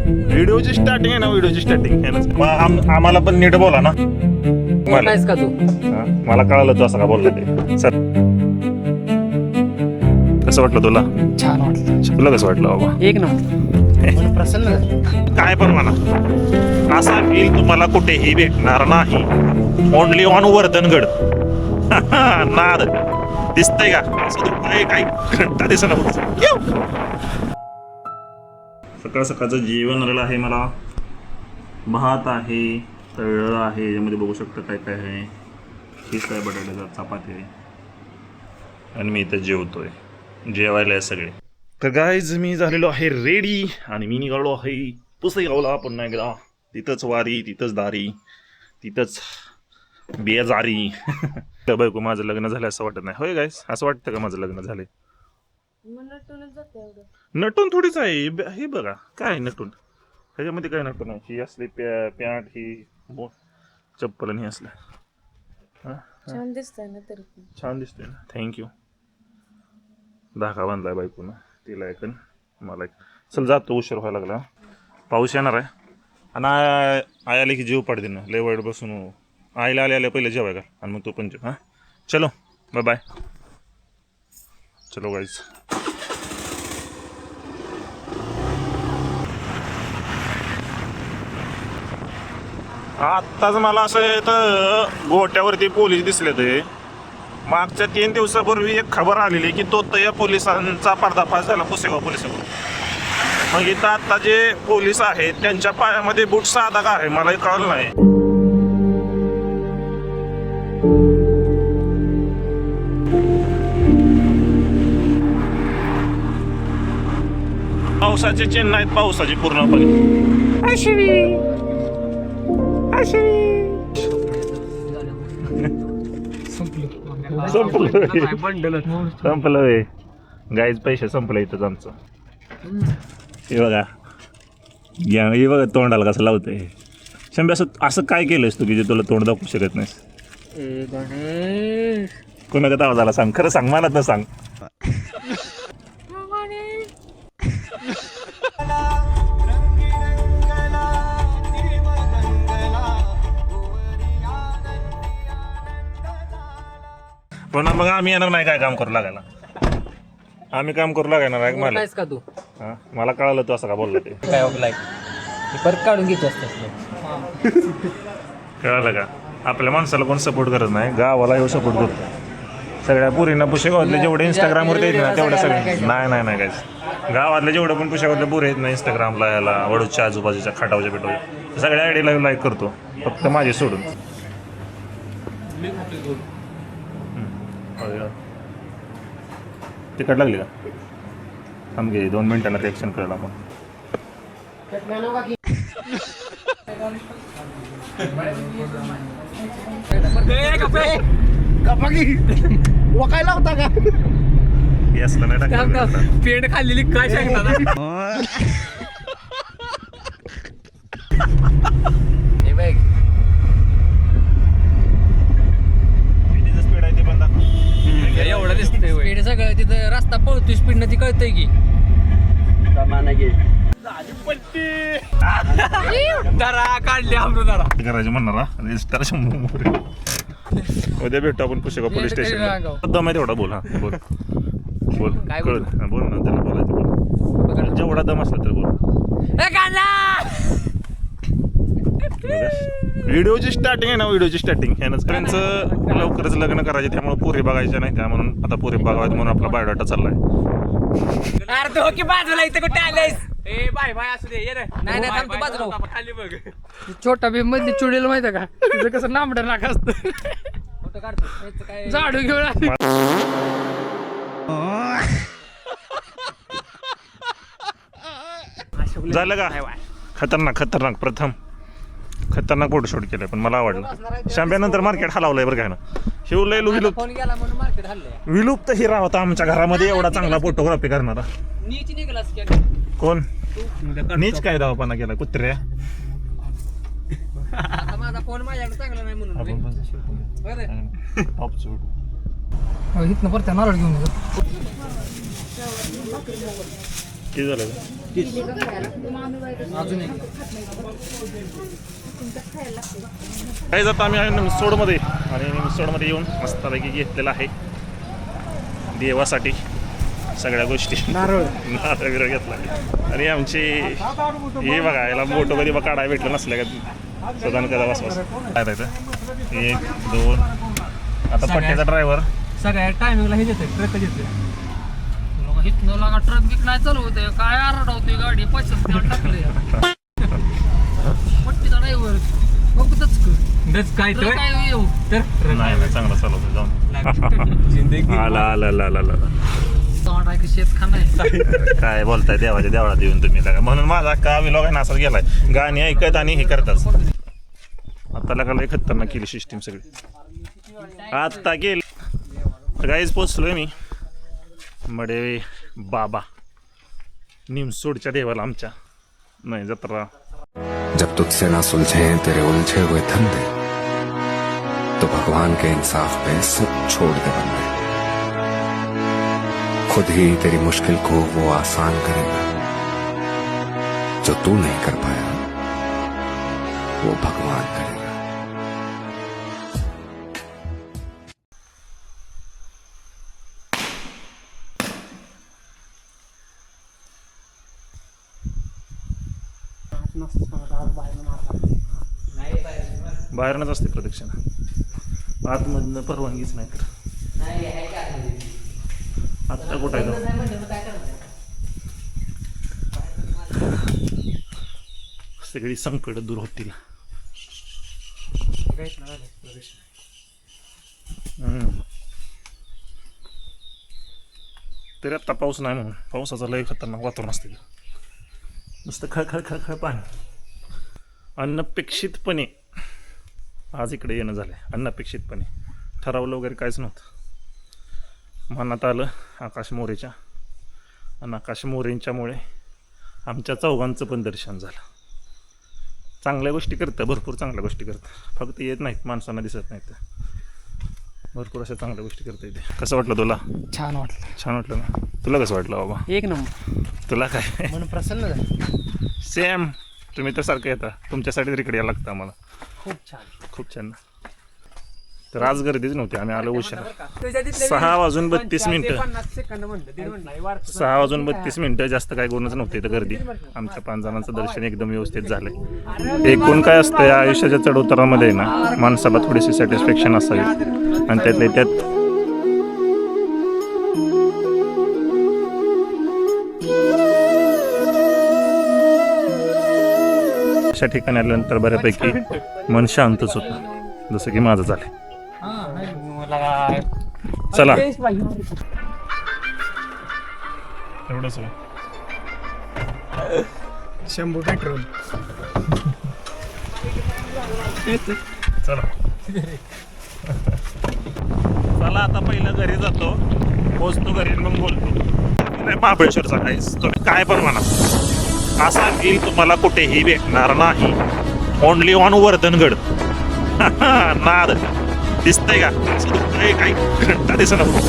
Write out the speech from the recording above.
व्हिडिओची starting आहे ना, व्हिडिओची starting आम्हाला पण नीट बोला ना. कायस का तू मला कळालं तू असं का बोलला ते. सर कसं वाटलं तुला? छान वाटलं. तुला कसं वाटलं बाबा? एक नंबर प्रसन्न. काय पण म्हणा, असा फील तुम्हाला कुठेही भेटणार नाही. Only on Vardhangad. नाद दिसतंय का? असं तू काय घंटा दिसत. सकाळ सकाळचं जेवण आलेलं आहे मला. भात आहे, तळलं आहे, यामध्ये बघू शकता काय काय आहे. हीच आहे बटाट्याचा, चपाती आहे आणि मी इथं जेवतोय. जेवायला आहे सगळे. तर गाईज मी झालेलो आहे रेडी आणि मी निघालो आहे पुसेगावला पुन्हा एकदा. तिथंच वारी, तिथंच दारी, तिथंच बेजारी. बायको माझं लग्न झालं असं वाटत नाही. होय गाईज, असं वाटतं का माझं लग्न झालंय? नटून थोडीच आहे हे. बघा काय नटून, ह्याच्यामध्ये काय नटून आहे. ही असली पॅन्ट, ही चप्पल आणि हे असलं. छान दिसतंय ना. तरी छान दिसतंय ना, थँक्यू. धाका बांधलाय बायकोनं, तिला एक मला एक. चल जातो, उशीर व्हायला लागला. पाऊस येणार आहे आणि आई आले की जीव पाडते ना. लय वाईट बसून आईला आल्या पहिले जेवाय का आणि मग तू पण जेव. हां चलो बाय बाय. चलो गाईज. आत्ताच मला असं इथं गोट्यावरती पोलीस दिसले. ते मागच्या 3 दिवसापूर्वी एक खबर आलेली की तो या पोलिसांचा पर्दाफाश झाला पुसेगाव पोलिसांवर. मग इथं आता जे पोलीस आहेत त्यांच्या पायामध्ये बूट साधा का आहे मला कळलं नाही. पावसाचे चिन्ह आहेत, पावसाचे पूर्णपणे. संपलं गाईज, पैसे संपले इथंच आमचं. हे बघा, हे बघा तोंडाला कसं लावतंय. शंभे असं काय केलंयस तू की जे तुला तोंड दाखवू शकत नाहीस? कोणाकडे आवाज आला सांग, खरं सांग, मला तर सांग. पण मग आम्ही येणार नाही काय काम करू लागायला. आम्ही काम करू लागायला नाही मला. का तू हां मला कळालं तू असं का बोलला ते. काय लाईक परत काढून घ्यायचं असतं. कळालं का? आपल्या माणसाला कोण सपोर्ट करत नाही, गावाला येऊ सपोर्ट करतो. सगळ्या पुरींना पुशेगावातले जेवढे इंस्टाग्रामवरती येत ना तेवढ्या सगळे नाही काय गावातले जेवढे पण पुशेगावातले पुरे आहेत ना इंस्टाग्रामला, याला वडूच्या आजूबाजूच्या खाटावच्या पेटवच्या सगळ्या आयडीला लाईक करतो, फक्त माझी सोडून. तिकट लागली का? थांब घे 2 मिनिटांना ते ॲक्शन करायला आपण. वकायला होता का? येसला नाही टाकलं. पेंट खाल्लेली काय सांगता ना. हे बघ कितीचं स्पीड आहे ते पण दाखव. एवढं दिसतंय स्पीड सगळं तिथं रस्ता पळतोय स्पीडनं ती कळतंय की. जरा काढली आमचं जरा करायचे म्हणणार रजिस्ट्रेशन. उद्या भेटू आपण पुशेगाव पोलीस स्टेशन. दम आहे तेवढा बोल. हा बोल बोल काय कळलं बोल ना, त्याला बोलायचं बोल. जेवढा दम असला तर बोल. व्हिडिओची स्टार्टिंग आहे ना, व्हिडिओची स्टार्टिंग ह्यानंच त्यांचं लवकरच लग्न करायचे, त्यामुळे पुरे बघायचे नाही त्या म्हणून आता पुरे बघायचं म्हणून आपला बायोडाटा चाललाय. अरे तो की बाजूला इथं कुठे आलायस? ए बाय बाय असू दे ये रे. नाही नाही थांब तू बाजूला खाली बघ. छोटा भीम मधली चुडील माहिती का? तिचं कसं नामडं नाक असतं. फोटो काढतो काय झाडू घेऊन आली. झालं का? खतरनाक प्रथम खतरनाक फोटोशूट केलंय, पण मला आवडलं. शांब्यानंतर मार्केट हलावलंय बरं काय ना. शिवलय फोन गेला म्हणून मार्केट हल्लंय. विलुप्त हिरा होता आमच्या घरामध्ये एवढा चांगला फोटोग्राफी करणारा. नीच निघालास की कोण? नीच काय दावापणा केला कुत्र्या. आता माझा फोन माझ्याकडे चांगला नाही म्हणून इथनं परत नारळ घेऊन किती झालं अजून एक काय जातं आम्ही आहे निमसोडमध्ये आणि निमसोडमध्ये येऊन मस्तपैकी घेतलेला आहे देवासाठी सगळ्या गोष्टी नारळ बिरळ घेतला आणि आमची हे बघा याला मोठं कधी बघा काढायला भेटलं नसल्या का सदान कदा वास काय राहतं 1 2 आता पट्ट्याचा ड्रायव्हर सगळ्या टायमिंगला हे देते ट्रक देते इथनं लागा ट्रक बिक नाही चालू होते काय आरडा होती गाडी पैसे टाकले पट्टीचा ड्रायव्हर बघतच कर काय येऊ तर नाही चांगला चालवतो जाऊन आला आला आला आला शेतखाना आहे काय बोलताय देवाच्या देवळात येऊन तुम्ही म्हणून माझा का विलॉग आहे ना असं गेलाय गाणी ऐकत आणि हे करतात आता लगाला खतरनाक केली सिस्टीम सगळी आता गेली गाईज पोचलोय मी मडे बाबा निमसोडच्या देवाला आमच्या नाही जत्रा जब तुझसे ना सुलझे तेरे उलझे हुए धंधे तो भगवान के इंसाफ पे सब छोड़ दे बंदे खुद ही तेरी मुश्किल को वो आसान करेगा जो तू नहीं कर पाया वो भगवान करेगा. बाहेरनंच असते प्रदक्षिणा आतमधनं परवानगीच नाही तर आत्ता कुठं आहे सगळी संकट दूर होतील. तरी आत्ता पाऊस नाही म्हणून पावसाचं लय खतरनाक वातावरण असते नुसतं खळखळ खळखळ पाणी. अनपेक्षितपणे आज इकडे येणं झालं आहे अनपेक्षितपणे ठरवलं वगैरे काहीच नव्हतं मनात आलं आकाश मोरेच्या आणि आकाश मोरेंच्यामुळे आमच्या चौघांचं पण दर्शन झालं. चांगल्या गोष्टी करतं भरपूर चांगल्या गोष्टी करतं फक्त येत नाहीत माणसांना दिसत नाहीत भरपूर अशा चांगल्या गोष्टी करता येते. कसं वाटलं तुला? छान वाटलं ना तुला कसं वाटलं बाबा? एक नंबर तुला काय मन प्रसन्न झालं. सेम तुम्ही तर सारखं येता तुमच्यासाठी तरी इकडे यायला लागतं आम्हाला. खूप छान तर आज गर्दीच नव्हती आम्ही आलो उशिरा 6:32 6:32 जास्त काय कोणच नव्हते तर गर्दी आमच्या 5 जणांचं दर्शन एकदम व्यवस्थित झालंय. एकूण काय असतं या आयुष्याच्या चढउतारामध्ये ना माणसाला थोडीशी सॅटिस्फॅक्शन असावी आणि त्यातले त्यात अशा ठिकाणी आल्यानंतर बऱ्यापैकी मन शांतच होतं जसं की माझं झालंय. चला एवढंच 100 पेट्रोल चला चला आता पहिलं घरी जातो पोचतो घरी मग बोलतो. महाबळेश्वरचा काहीच तुम्ही काय पण म्हणा असा फील तुम्हाला कुठेही भेटणार नाही. Only on Vardhangad. नाद दिसतंय का? काही घंटा दिसत नको.